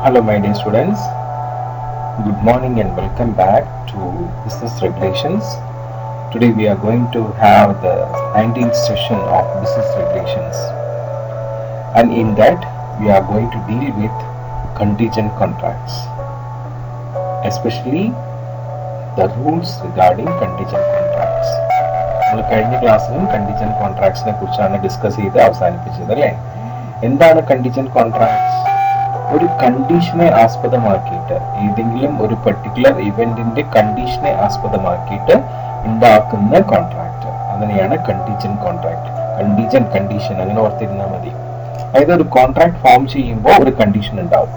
Hello my dear students, good morning and welcome back to Business Regulations. Today we are going to have the 19th session of Business Regulations, and in that we are going to deal with contingent contracts, especially the rules regarding contingent contracts. നമ്മൾ കഴിഞ്ഞ ക്ലാസ്സിലും contingent കോൺട്രാക്ട്സിനെ കുറിച്ചാണ് discuss ചെയ്ത് അവസാനിപ്പിച്ചത് അല്ലേ? എന്താണ് contingent contracts? ഒരു കണ്ടീഷനെ ആസ്പദമാക്കിയിട്ട്, ഏതെങ്കിലും ഒരു പർട്ടിക്കുലർ ഇവന്റിന്റെ കണ്ടീഷനെ ആസ്പദമാക്കിയിട്ട് ഉണ്ടാക്കുന്ന കോൺട്രാക്ട്, അതിനെയാണ് കണ്ടിജന്റ് കോൺട്രാക്ട്. കണ്ടിജന്റ് കണ്ടീഷൻ അങ്ങനെ ഓർത്തിരുന്നാൽ മതി. അതായത് ഒരു കോൺട്രാക്ട് ഫോം ചെയ്യുമ്പോൾ ഒരു കണ്ടീഷൻ ഉണ്ടാവും.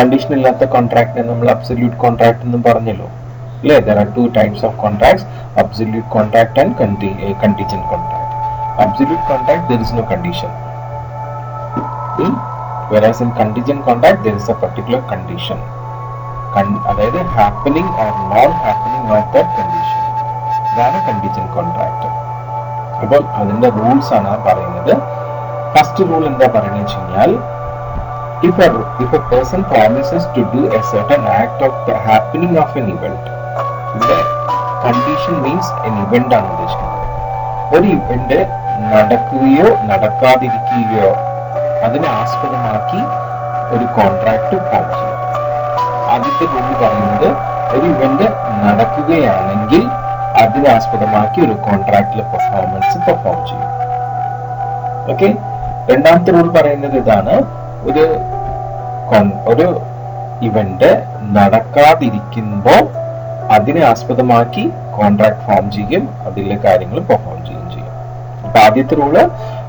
കണ്ടീഷൻ ഇല്ലാത്ത കോൺട്രാക്ടിനെ നമ്മൾ അബ്സല്യൂട്ട് കോൺട്രാക്ട് എന്നും പറഞ്ഞല്ലോ അല്ലേ? There are two types of contracts, absolute contract and contingent contract. Absolute contract, there is no condition. Whereas in contingent contract there is a particular condition. അതായത് happening or non happening of that condition. ഇതാണ് contingent contract. അപ്പോൾ അതിന്റെ rules ആണ് പറയുന്നത്. First rule എന്താ പറയുന്നത് വെച്ച് കഴിഞ്ഞാൽ, if a person promises to do a certain act of the happening of an event, ഇവിടെ കണ്ടീഷൻ മീൻസ് an event ആണ് ഉദ്ദേശിക്കുന്നത്. ഒരു ഇവന്റ് നടക്കുകയോ നടക്കാതിരിക്കുകയോ അതിനെ ആസ്പദമാക്കി ഒരു കോൺട്രാക്ട് ഫോം ചെയ്യും. ആദ്യത്തെ റൂൾ പറയുന്നത് ഒരു ഇവന്റ് നടക്കുകയാണെങ്കിൽ അതിനെ ആസ്പദമാക്കി ഒരു കോൺട്രാക്റ്റിലെ പെർഫോമൻസ് പെർഫോം ചെയ്യും. ഓക്കെ. രണ്ടാമത്തെ റൂൾ പറയുന്നത് ഇതാണ്, ഒരു ഇവന്റ് നടക്കാതിരിക്കുമ്പോൾ അതിനെ ആസ്പദമാക്കി കോൺട്രാക്ട് ഫോം ചെയ്യും, അതിലെ കാര്യങ്ങൾ പെർഫോം ചെയ്യുകയും ചെയ്യും. അപ്പൊ ആദ്യത്തെ റൂള്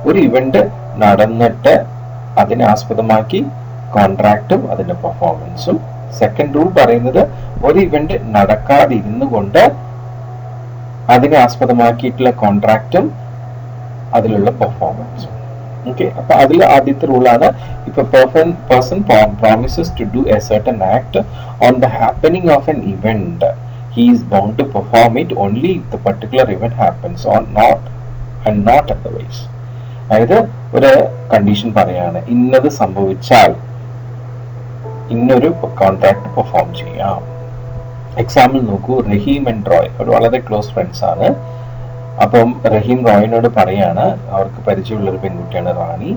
ഒരു ഇവന്റ് നടന്നിട്ട് അതിനെ ആസ്പദമാക്കി കോൺട്രാക്റ്റും അതിന്റെ പെർഫോമൻസും. സെക്കൻഡ് റൂൾ പറയുന്നത് ഒരു ഇവന്റ് നടക്കാതിരുന്നു കൊണ്ട് അതിനെ ആസ്പദമാക്കിയിട്ടുള്ള കോൺട്രാക്റ്റും അതിലുള്ള പെർഫോമൻസും. ഓക്കെ. അപ്പൊ അതിൽ ആദ്യത്തെ റൂളാണ്, if a person promises to do a certain act on the happening of an event, he is bound to perform it only if the particular event happens or not and not otherwise. അതായത് ഒരു condition പറയാണ്, ഇന്നത് സംഭവിച്ചാൽ ഇന്നൊരു contract perform ചെയ്യാം. Example നോക്കൂ, റഹീം and Roy ഒരു വളരെ ക്ലോസ് ഫ്രണ്ട്സ് ആണ്. അപ്പം റഹീം റോയിനോട് പറയാണ്, അവർക്ക് പരിചയമുള്ള ഒരു പെൺകുട്ടിയാണ് റാണി,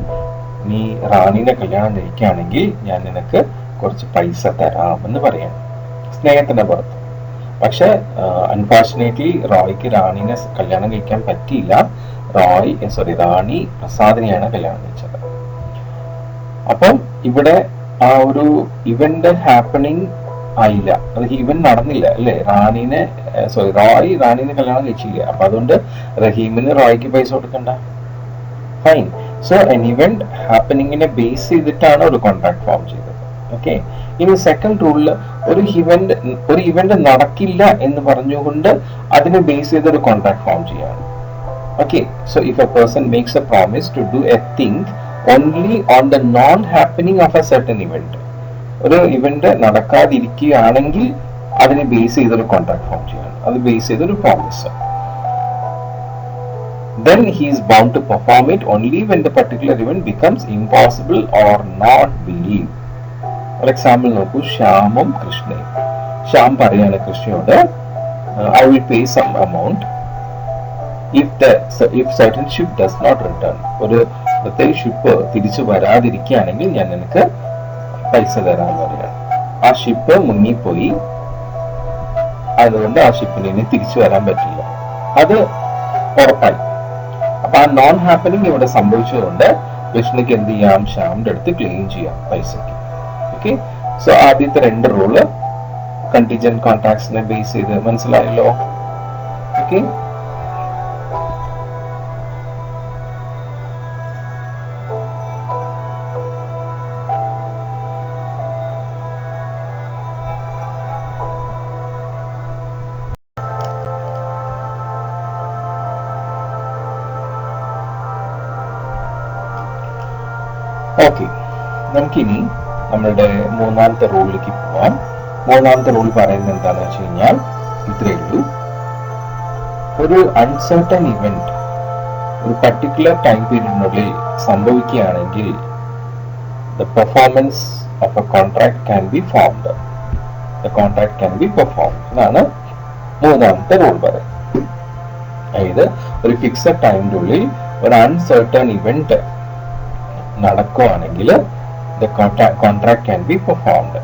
നീ റാണിനെ കല്യാണം കഴിക്കുകയാണെങ്കിൽ ഞാൻ നിനക്ക് കുറച്ച് പൈസ തരാം എന്ന് പറയാണ്, സ്നേഹത്തിന്റെ പുറത്ത്. പക്ഷെ അൺഫോർച്ചുനേറ്റ്ലി റോയ്ക്ക് റാണിനെ കല്യാണം കഴിക്കാൻ പറ്റിയില്ല. റാണി പ്രസാദിനെയാണ് കല്യാണം കഴിച്ചത്. അപ്പം ഇവിടെ ആ ഒരു ഇവന്റ് ഹാപ്പനിങ് ആയില്ല, അത് ഇവന്റ് നടന്നില്ല അല്ലെ? റോയ് റാണിനെ കല്യാണം കഴിച്ചില്ല. അപ്പൊ അതുകൊണ്ട് റഹീമിന് റോയ്ക്ക് പൈസ കൊടുക്കണ്ട. ഫൈൻ. സോ എൻ ഇവന്റ് ഹാപ്പനിങ്ങിനെ ബേസ് ചെയ്തിട്ടാണ് ഒരു കോൺട്രാക്ട് ഫോം ചെയ്തത്. ഓക്കെ. ഇനി സെക്കൻഡ് റൂളില് ഒരു ഇവന്റ് നടക്കില്ല എന്ന് പറഞ്ഞുകൊണ്ട് അതിനെ ബേസ് ചെയ്ത് ഒരു കോൺട്രാക്ട് ഫോം ചെയ്യാണ്. Okay, so if a person makes a promise to do a thing only on the non-happening of a certain event, ഒരു ഇവന്റ് നടക്കാതിരിക്കുകയാണെങ്കിൽ അതിനെ ബേസ് ചെയ്തൊരു കോൺട്രാക്ട് ഫോം ചെയ്യണം, അത് ബേസ് ചെയ്തൊരു promise. Then he is bound to perform it only when the particular event becomes impossible or not believed. For example നോക്കൂ, ശ്യാമും കൃഷ്ണയും. ശ്യാം പറയാണ് കൃഷ്ണയോട്, I will pay some amount if certain ship does not return. ഒരു പ്രത്യേക ship തിരിച്ചു വരാതിരിക്കുകയാണെങ്കിൽ ഞാൻ നിനക്ക് പൈസ തരാൻ പറയുകയാണ്. ആ ഷിപ്പ് മുങ്ങിപ്പോയി, അതുകൊണ്ട് ആ ഷിപ്പിന് ഇനി തിരിച്ചു വരാൻ പറ്റില്ല, അത് ഉറപ്പായി. അപ്പൊ ആ നോൺ ഹാപ്പനിങ് ഇവിടെ സംഭവിച്ചതുകൊണ്ട് കൃഷ്ണയ്ക്ക് എന്ത് ചെയ്യാം? ശ്യാമിന്റെ അടുത്ത് ക്ലെയിം ചെയ്യാം പൈസക്ക്. ഓക്കെ. സോ ആദ്യത്തെ രണ്ട് റൂള് കണ്ടിജന്റ് കോൺട്രാക്ട്സിനെ ബേസ് ചെയ്ത് മനസ്സിലായല്ലോ. ഓക്കെ. ഓക്കെ, നമുക്കിനി നമ്മളുടെ മൂന്നാമത്തെ റൂളിലേക്ക് പോവാം. മൂന്നാമത്തെ റൂൾ പറയുന്നത് എന്താണെന്ന് വെച്ച് കഴിഞ്ഞാൽ ഇത്രയേ ഉള്ളൂ, ഒരു അൺസർട്ടൻ ഇവന്റ് ഒരു പർട്ടിക്കുലർ ടൈം പീരീഡിനുള്ളിൽ സംഭവിക്കുകയാണെങ്കിൽ the performance of a contract can be formed. The contract can be performed. ഇതാണ് മൂന്നാമത്തെ റൂൾ പറയുന്നത്. അതായത് ഒരു ഫിക്സഡ് ടൈമിന്റെ ഉള്ളിൽ ഒരു അൺസർട്ടൺ ഇവന്റ് നടക്കുകയാണെങ്കിൽ the contract can be performed.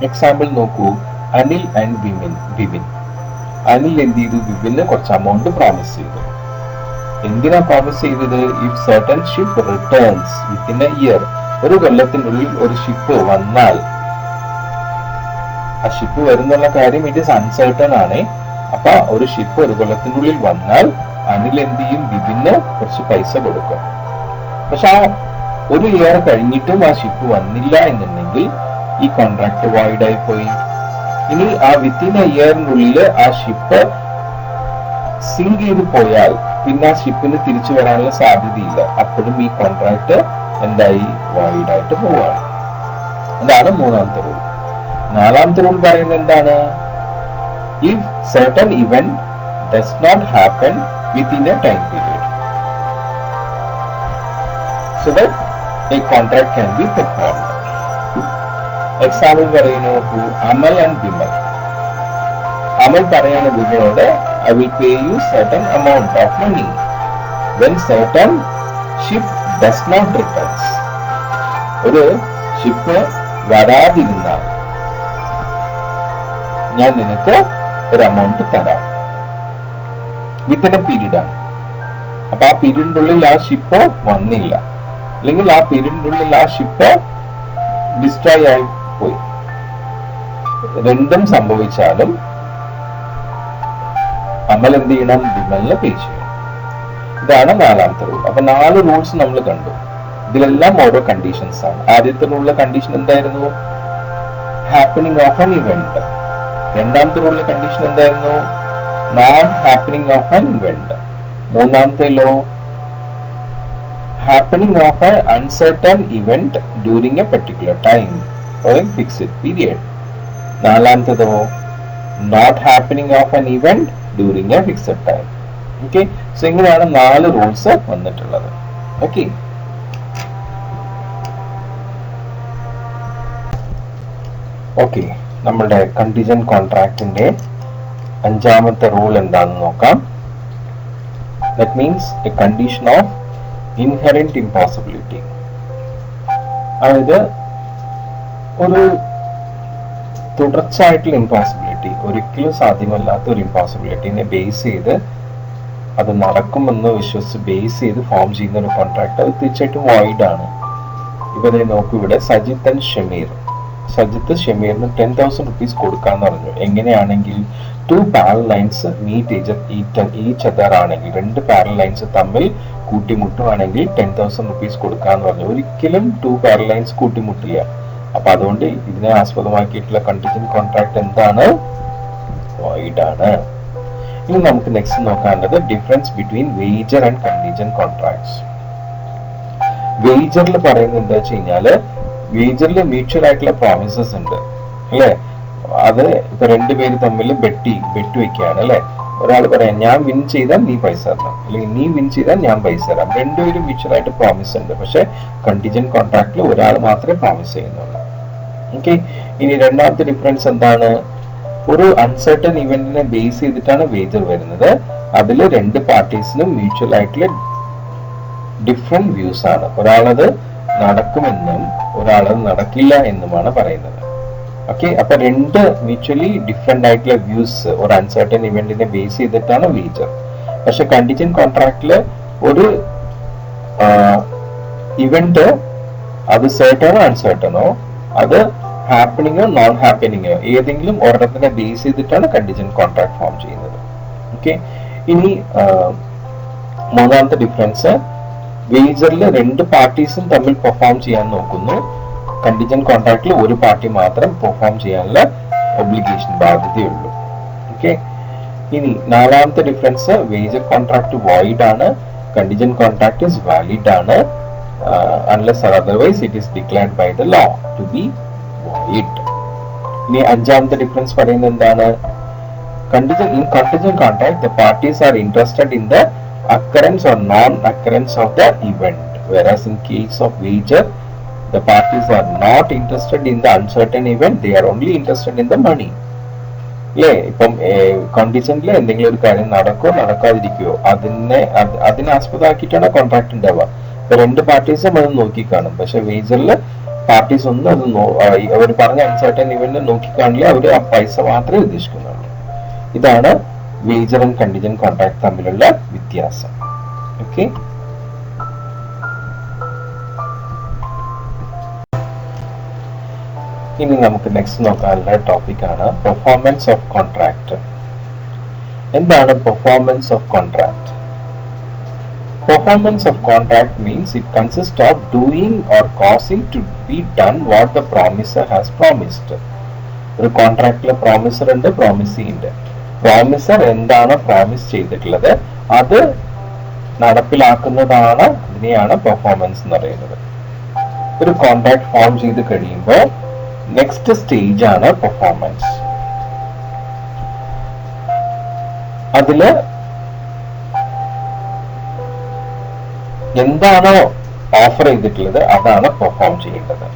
Example നോക്കൂ, അനിൽ ആൻഡ് ബിബിൻ. അനിൽ എന്ത് ചെയ്തു? ബിബിന് കുറച്ച് എമൗണ്ട് പ്രോമിസ് ചെയ്തു. എന്തിനാ പ്രോമിസ് ചെയ്തത്? If certain ship returns within A year, ഒരു കൊല്ലത്തിനുള്ളിൽ ഒരു ഷിപ്പ് വന്നാൽ, ആ ഷിപ്പ് വരുന്നുള്ള കാര്യം ഇറ്റ് ഇസ് അൺസർട്ടൺ ആണ്. അപ്പൊ ഒരു ഷിപ്പ് ഒരു കൊല്ലത്തിനുള്ളിൽ വന്നാൽ അനിൽ എന്ത് ചെയ്യും? ബിബിന് കുറച്ച് പൈസ കൊടുക്കും. പക്ഷെ ആ ഒരു ഇയർ കഴിഞ്ഞിട്ടും ആ ഷിപ്പ് വന്നില്ല എന്നുണ്ടെങ്കിൽ ഈ കോൺട്രാക്ട് വോയിഡ് ആയി പോയി. ഇനി ആ വിത്തിൻ എ ഇയറിനുള്ളിൽ ആ ഷിപ്പ് സിങ്ക് ചെയ്ത് പോയാൽ പിന്നെ ആ ഷിപ്പിന് തിരിച്ചു വരാനുള്ള സാധ്യതയില്ല. അപ്പോഴും ഈ കോൺട്രാക്ട് എന്തായി? വോയിഡ് ആയിട്ട് പോവാണ്. അതാണ് മൂന്നാമത്തെ റൂൾ. നാലാമത്തെ റൂൾ പറയുന്നത് എന്താണ്? If certain event does not happen within a time period, so that a contract can be performed. Example പറയുന്നു, അമൽ ആൻഡ് ബിമൽ. അമൽ പറയാണ് ബിമലോട്, I will pay you certain amount of money when certain ship does not return. ഒരു ship വരാതിരുന്നാൽ ഞാൻ നിനക്ക് ഒരു amount തരാം. Within A period ആണ്. അപ്പൊ ആ പീരീഡിന്റെ ഉള്ളിൽ ആ ഷിപ്പ് വന്നില്ല, അല്ലെങ്കിൽ ആ പീരീഡിന്റെ ഉള്ളിൽ ആ ഷിപ്പ് ഡിസ്ട്രോയ് ആയി പോയി. രണ്ടും സംഭവിച്ചാലും അമൽ എന്ത് ചെയ്യണം? ബിമലിന് പേ ചെയ്യണം. ഇതാണ് നാലാമത്തെ റൂൾ. അപ്പൊ 4 റൂൾസ് നമ്മൾ കണ്ടു. ഇതിലെല്ലാം ഓരോ കണ്ടീഷൻസ് ആണ്. ആദ്യത്തെ റൂളിലെ കണ്ടീഷൻ എന്തായിരുന്നു? Happening of an event. രണ്ടാമത്തെ റൂളിലെ കണ്ടീഷൻ എന്തായിരുന്നു? Non happening of an event. മൂന്നാമത്തെ law happening of an uncertain event during a particular time or a fixed period. നാലാമത്തേതോ not happening of an event during a fixed time. Okay, so ഇങ്ങനെയാണ് 4 rules വന്നിട്ടുള്ളത്. Okay, okay, നമ്മുടെ contingent കോൺട്രാക്റ്റിന്റെ 5ാമത്തെ rule എന്താണെന്ന് നോക്കാം. That means a condition of inherent impossibility. അതായത് ഒരു തുടർച്ചയായിട്ടുള്ള impossibility, ഒരിക്കലും സാധ്യമല്ലാത്ത ഒരു ഇമ്പോസിബിലിറ്റിനെ ബേസ് ചെയ്ത് അത് നടക്കുമെന്ന് വിശ്വസിച്ച് ബേസ് ചെയ്ത് ഫോം ചെയ്യുന്ന ഒരു കോൺട്രാക്ട്, അത് തീർച്ചയായിട്ടും വോയിഡ് ആണ്. ഇവരെ നോക്കൂ, ഇവിടെ സജിത്ത് ഷമീറിന് 10,000 rupees കൊടുക്കാന്ന് പറഞ്ഞു. എങ്ങനെയാണെങ്കിൽ 2 parallel lines meet each other ആണെങ്കിൽ, 2 parallel lines തമ്മിൽ കൂട്ടിമുട്ടുവാണെങ്കിൽ 10,000 rupees കൊടുക്കാന്ന് പറഞ്ഞു. ഒരിക്കലും 2 parallel lines കൂട്ടിമുട്ടില്ല. അപ്പൊ അതുകൊണ്ട് ഇതിനെ ആസ്പദമാക്കിയിട്ടുള്ള കണ്ടിജന്റ് കോൺട്രാക്ട് എന്താണ്? വോയിഡ് ആണ്. ഇനി നമുക്ക് നെക്സ്റ്റ് നോക്കാനുള്ളത് difference between wager and contingent contracts. വേജറിൽ പറയുന്നത് എന്താ വെച്ച് കഴിഞ്ഞാല്, വേജറിൽ മ്യൂച്വൽ ആയിട്ടുള്ള പ്രോമിസസ് ഉണ്ട് അല്ലെ. അത് ഇപ്പൊ 2 പേര് തമ്മിൽ ബെറ്റ് വെക്കുകയാണ് അല്ലെ. ഒരാൾ പറയാം ഞാൻ വിൻ ചെയ്താൽ നീ പൈസ തരണം, അല്ലെങ്കിൽ നീ വിൻ ചെയ്താൽ ഞാൻ പൈസ തരാം. 2 പേരും മ്യൂച്വൽ ആയിട്ട് പ്രോമിസ് ഉണ്ട്. പക്ഷെ കണ്ടിജന്റ് കോൺട്രാക്റ്റിൽ ഒരാൾ മാത്രമേ പ്രോമിസ് ചെയ്യുന്നുള്ളൂ. ഓക്കെ, ഇനി രണ്ടാമത്തെ ഡിഫറൻസ് എന്താണ്? ഒരു അൺസർട്ടൺ ഇവന്റിനെ ബേസ് ചെയ്തിട്ടാണ് വേജർ വരുന്നത്. അതിൽ 2 പാർട്ടീസിനും മ്യൂച്വൽ ആയിട്ടുള്ള ഡിഫറെന്റ് വ്യൂസ് ആണ്. ഒരാളത് നടക്കുമെന്നും ഒരാളത് നടക്കില്ല എന്നുമാണ് പറയുന്നത്. ഓക്കെ, അപ്പൊ 2 മ്യൂച്വലി ഡിഫറെന്റ് ആയിട്ടുള്ള വ്യൂസ് ഒരു അൺസർട്ടൺ ഇവന്റിനെ ബേസ് ചെയ്തിട്ടാണ് വേജർ. പക്ഷെ കണ്ടിജന്റ് കോൺട്രാക്റ്റില് ഒരു ഇവന്റ് അത് സർട്ടണോ അൺസർട്ടണോ, അത് ഹാപ്പനിങ്ങോ നോൺ ഹാപ്പനിങ്ങോ ഏതെങ്കിലും ഒരെണ്ണത്തിനെ ബേസ് ചെയ്തിട്ടാണ് കണ്ടിജന്റ് കോൺട്രാക്ട് ഫോം ചെയ്യുന്നത്. ഓക്കെ, ഇനി മൂന്നാമത്തെ ഡിഫറൻസ്, വേജറിൽ 2 പാർട്ടീസും തമ്മിൽ പെർഫോം ചെയ്യാൻ നോക്കുന്നു. കണ്ടിജന്റ് കോൺട്രാക്റ്റിൽ ഒരു പാർട്ടി മാത്രം പെർഫോം ചെയ്യാനുള്ള ഒബ്ലിഗേഷൻ, ബാധ്യതയുള്ളൂ. ഓക്കെ, ഇനി നാലാമത്തെ ഡിഫറൻസ്, വേജർ കോൺട്രാക്ട് വോയിഡ് ആണ്, കണ്ടിജന്റ് കോൺട്രാക്ട് ഇസ് വാലിഡ് ആണ് unless or otherwise it is declared by the law to be void. ഇനി അഞ്ചാമത്തെ ഡിഫറൻസ് പറയുന്നത് എന്താണ്? in contingent contract the parties are interested in the occurrence or non-occurrence of the event, whereas in case of wager The parties are not interested in the uncertain event, they are only interested in the money. അല്ലേ? ഇപ്പം കണ്ടീഷനിൽ എന്തെങ്കിലും ഒരു കാര്യം നടക്കോ നടക്കാതിരിക്കുകയോ അതിനെ ആസ്പദമാക്കിയിട്ടാണ് contract ഉണ്ടാവുക. ഇപ്പൊ രണ്ട് പാർട്ടീസും അത് നോക്കിക്കാണും. പക്ഷെ വേജറിൽ പാർട്ടീസ് ഒന്നും അത് അവർ പറഞ്ഞ അൺസർട്ടൻ ഇവന്റ് നോക്കിക്കാണില്ല, അവർ ആ പൈസ മാത്രമേ ഉദ്ദേശിക്കുന്നുള്ളൂ. ഇതാണ് വേജർ ആൻഡ് കണ്ടീജന്റ് കോൺട്രാക്ട് തമ്മിലുള്ള വ്യത്യാസം. ഓക്കെ, ഇനി നമുക്ക് നെക്സ്റ്റ് നോക്കാനുള്ള ടോപ്പിക്കാണ് പെർഫോമൻസ് ഓഫ് കോൺട്രാക്ട്. എന്താണ് performance of contract? Performance of contract means it consists of doing or causing to be done what the promiser has promised. ഒരു കോൺട്രാക്റ്റിലെ പ്രോമിസർ ഉണ്ട്, promisee ഉണ്ട്. പ്രോമിസർ എന്താണ് പ്രോമിസ് ചെയ്തിട്ടുള്ളത് അത് നടപ്പിലാക്കുന്നതാണ്, അതിനെയാണ് പെർഫോമൻസ് എന്ന് പറയുന്നത്. ഒരു കോൺട്രാക്ട് ഫോം ചെയ്ത് കഴിയുമ്പോൾ നെക്സ്റ്റ് സ്റ്റേജ് ആണ് പെർഫോമൻസ്. അതില് എന്താണോ ഓഫർ ചെയ്തിട്ടുള്ളത് അതാണ് പെർഫോം ചെയ്യേണ്ടത്.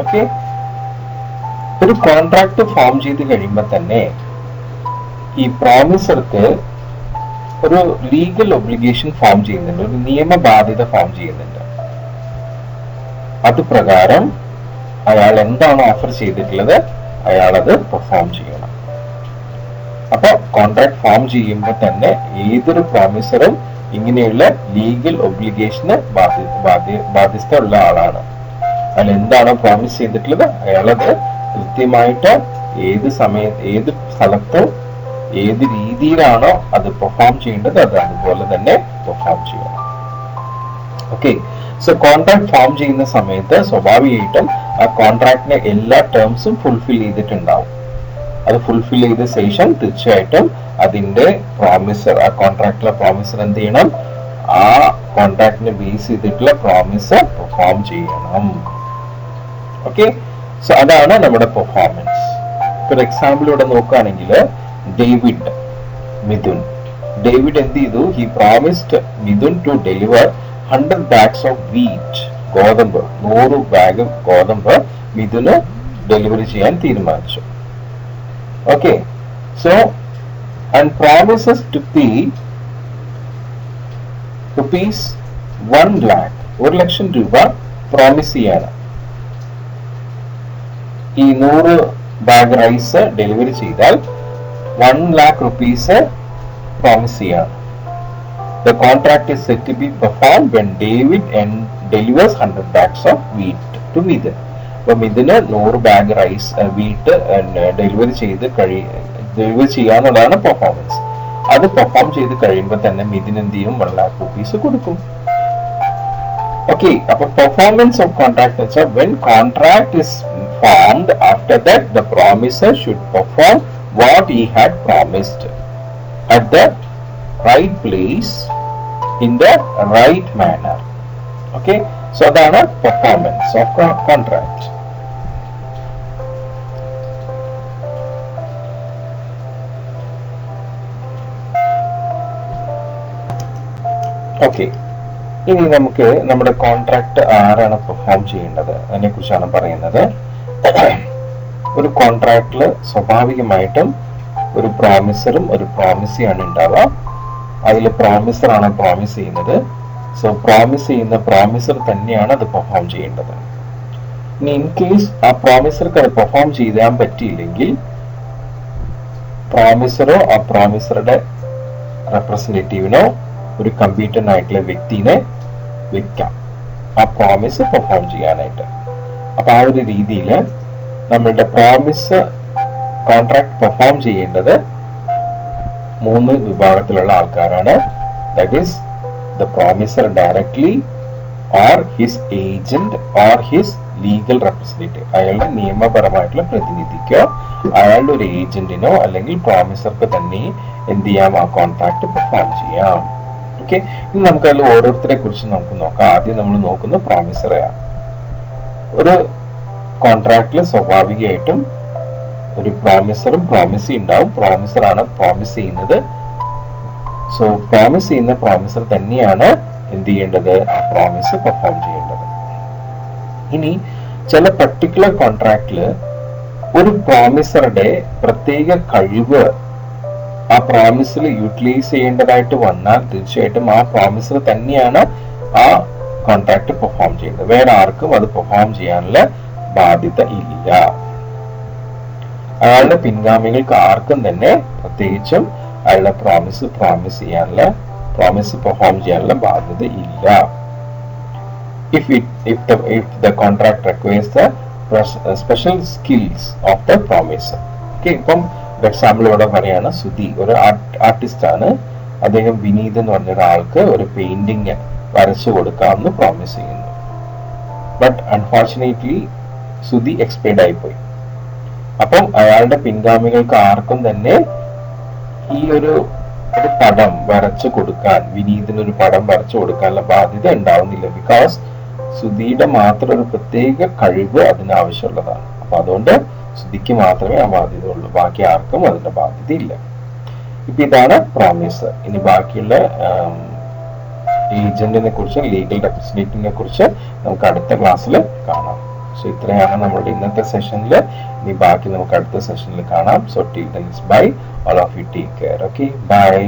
ഓക്കെ, ഒരു കോൺട്രാക്ട് ഫോം ചെയ്ത് കഴിയുമ്പോൾ തന്നെ ഈ പ്രോമിസർക്ക് ഒരു ലീഗൽ ഒബ്ലിഗേഷൻ ഫോം ചെയ്യുന്നുണ്ട്, ഒരു നിയമബാധ്യത ഫോം ചെയ്യുന്നുണ്ട്. അത് പ്രകാരം അയാൾ എന്താണ് ഓഫർ ചെയ്തിട്ടുള്ളത് അയാൾ അത് പെർഫോം ചെയ്യണം. അപ്പൊ കോൺട്രാക്ട് ഫോം ചെയ്യുമ്പോൾ തന്നെ ഏതൊരു പ്രോമിസറും ഇങ്ങനെയുള്ള ലീഗൽ ഒബ്ലിഗേഷന് ബാധ്യസ്ഥ ഉള്ള ആളാണ്. അയാൾ എന്താണോ പ്രോമിസ് ചെയ്തിട്ടുള്ളത് അയാളത് കൃത്യമായിട്ട് ഏത് സമയത്ത് ഏത് സ്ഥലത്ത് ഏത് രീതിയിലാണോ അത് പെർഫോം ചെയ്യേണ്ടത് അത് അതുപോലെ തന്നെ പെർഫോം ചെയ്യണം. ഓക്കെ, സോ കോൺട്രാക്ട് ഫോം ചെയ്യുന്ന സമയത്ത് സ്വാഭാവികമായിട്ടും ആ കോൺട്രാക്ടിന്റെ എല്ലാ ടേംസും ഫുൾഫിൽ ചെയ്തിട്ടുണ്ടാവും. അത് ഫുൾഫിൽ ചെയ്ത ശേഷം തീർച്ചയായിട്ടും അതിന്റെ പ്രോമിസർ, ആ കോൺട്രാക്റ്റിലെ പ്രോമിസർ എന്ത് ചെയ്യണം, ആ കോൺട്രാക്ടിനെ ബേസ് ചെയ്തിട്ടുള്ള പ്രോമിസ് പെർഫോം ചെയ്യണം. ഓക്കെ, സോ അതാണ് നമ്മുടെ പെർഫോമൻസ്. ഫോർ എക്സാമ്പിൾ ഇവിടെ നോക്കുകയാണെങ്കിൽ ഡേവിഡ് എന്ത് ചെയ്തു, he promised Mithun to deliver 100 bags of wheat, ഗോതമ്പ് 100 ബാഗ് ഗോതമ്പ് മിഥുന് ഡെലിവറി ചെയ്യാൻ തീരുമാനിച്ചു. Okay, so and promises to pay rupees 1 lakh, 1 ലക്ഷം രൂപ പ്രോമിസ് ചെയ്യാണ്. ഈ 100 ബാഗ് റൈസ് ഡെലിവറി ചെയ്താൽ 1 lakh rupees പ്രോമിസ് ചെയ്യാണ്. The contract is said to be performed when David delivers 100 bags of wheat to Midhun. അപ്പൊ മിഥുന് 100 bag rice wheat delivery ചെയ്യാന്നുള്ളതാണ് performance. അത് perform ചെയ്ത് കഴിയുമ്പോൾ തന്നെ മിഥുൻ എന്ത് ചെയ്യും, 1 lakh rupees കൊടുക്കും. ഓക്കെ, അപ്പൊ പെർഫോമൻസ് ഓഫ് കോൺട്രാക്ട് വെച്ചാൽ when contract is formed, after that the promiser should perform what he had promised at the right place in the right manner. Okay, so അതാണ് performance of contract. Okay, ഇനി നമുക്ക് നമ്മുടെ contract ആരാണ് perform ചെയ്യേണ്ടത് അതിനെ കുറിച്ചാണ് പറയുന്നത്. ഒരു കോൺട്രാക്റ്റില് സ്വാഭാവികമായിട്ടും ഒരു പ്രോമിസറും ഒരു പ്രോമിസിയാണ് ഉണ്ടാവുക. അതിൽ പ്രോമിസറാണ് പ്രോമിസ് ചെയ്യുന്നത്. സോ പ്രോമിസ് ചെയ്യുന്ന പ്രോമിസർ തന്നെയാണ് അത് പെർഫോം ചെയ്യേണ്ടത്. ഇനി ഇൻ കേസ് ആ പ്രോമിസർക്ക് അത് പെർഫോം ചെയ്യാൻ പറ്റിയില്ലെങ്കിൽ പ്രോമിസറോ ആ പ്രോമിസറുടെ റെപ്രസെന്റേറ്റീവിനോ ഒരു കമ്പീറ്റന്റ് ആയിട്ടുള്ള വ്യക്തിനെ വെക്കാം ആ പ്രോമിസ് പെർഫോം ചെയ്യാനായിട്ട്. അപ്പൊ ആ ഒരു രീതിയിൽ നമ്മളുടെ പ്രോമിസ് കോൺട്രാക്ട് പെർഫോം ചെയ്യേണ്ടത് 3 വിഭാഗത്തിലുള്ള ആൾക്കാരാണ്. That is the promisor directly or his agent or his legal representative. അയാളുടെ നിയമപരമായിട്ടുള്ള പ്രതിനിധിക്കോ അയാളുടെ ഒരു ഏജന്റിനോ അല്ലെങ്കിൽ പ്രോമിസർക്ക് തന്നെ എന്ത് ചെയ്യാം, ആ കോൺട്രാക്ട് പെർഫോം ചെയ്യാം. ഓക്കെ, ഇനി നമുക്ക് അതിൽ ഓരോരുത്തരെ കുറിച്ച് നമുക്ക് നോക്കാം. ആദ്യം നമ്മൾ നോക്കുന്ന പ്രോമിസറെയാണ്. ഒരു കോൺട്രാക്റ്റിൽ സ്വാഭാവികമായിട്ടും ഒരു പ്രോമിസറും പ്രോമിസി ഉണ്ടാവും. പ്രോമിസറാണ് പ്രോമിസ് ചെയ്യുന്നത്. സോ പ്രോമിസ് ചെയ്യുന്ന പ്രോമിസർ തന്നെയാണ് എന്ത് ചെയ്യേണ്ടത്, ആ പ്രോമിസ് പെർഫോം ചെയ്യേണ്ടത്. ഇനി ചില പർട്ടിക്കുലർ കോൺട്രാക്റ്റില് ഒരു പ്രോമിസറുടെ പ്രത്യേക കഴിവ് ആ പ്രോമിസിൽ യൂട്ടിലൈസ് ചെയ്യേണ്ടതായിട്ട് വന്നാൽ തീർച്ചയായിട്ടും ആ പ്രോമിസർ തന്നെയാണ് ആ കോൺട്രാക്ട് പെർഫോം ചെയ്യുന്നത്. വേറെ ആർക്കും അത് പെർഫോം ചെയ്യാനുള്ള ബാധ്യത ഇല്ല. അയാളുടെ പിൻഗാമികൾക്ക് ആർക്കും തന്നെ പ്രത്യേകിച്ചും അയാളുടെ പ്രോമിസ് പെർഫോം ചെയ്യാനുള്ള ബാധ്യത ഇല്ല. if the contract requires the special skills of the promiser. Okay, ഇപ്പം ഒരു എക്സാമ്പിൾ ഇവിടെ പറയാണ്, സുധി ഒരു ആർട്ടിസ്റ്റ് ആണ്, അദ്ദേഹം വിനീത് എന്ന് പറഞ്ഞ ഒരാൾക്ക് ഒരു പെയിന്റിങ് വരച്ചു കൊടുക്കാമെന്ന് പ്രോമിസ് ചെയ്യുന്നു. ബട്ട് അൺഫോർച്ചുനേറ്റ്ലി സുധി എക്സ്പയർഡ് ആയിപ്പോയി. അപ്പം അയാളുടെ പിൻഗാമികൾക്ക് ആർക്കും തന്നെ ഈ ഒരു പടം വരച്ചു കൊടുക്കാൻ, വിനീതിന് ഒരു പടം വരച്ചു കൊടുക്കാനുള്ള ബാധ്യത ഉണ്ടാവുന്നില്ല. ബിക്കോസ് സുധിയുടെ മാത്രം ഒരു പ്രത്യേക കഴിവ് അതിനാവശ്യമുള്ളതാണ്. അപ്പൊ അതുകൊണ്ട് സുധിക്ക് മാത്രമേ ആ ബാധ്യത ഉള്ളൂ, ബാക്കി ആർക്കും അതിന്റെ ബാധ്യത ഇല്ല. ഇപ്പൊ ഇതാണ് പ്രോമിസ്. ഇനി ബാക്കിയുള്ള ഏജന്റിനെ കുറിച്ച്, ലീഗൽ റെപ്രസെന്റേറ്റീവിനെ കുറിച്ച് നമുക്ക് അടുത്ത ക്ലാസ്സിൽ കാണാം. സോ ഇത്രയാണ് നമ്മളുടെ ഇന്നത്തെ സെഷനിൽ. ഇനി ബാക്കി നമുക്ക് അടുത്ത സെഷനിൽ കാണാം. So till then bye, all of you take care. Okay, bye.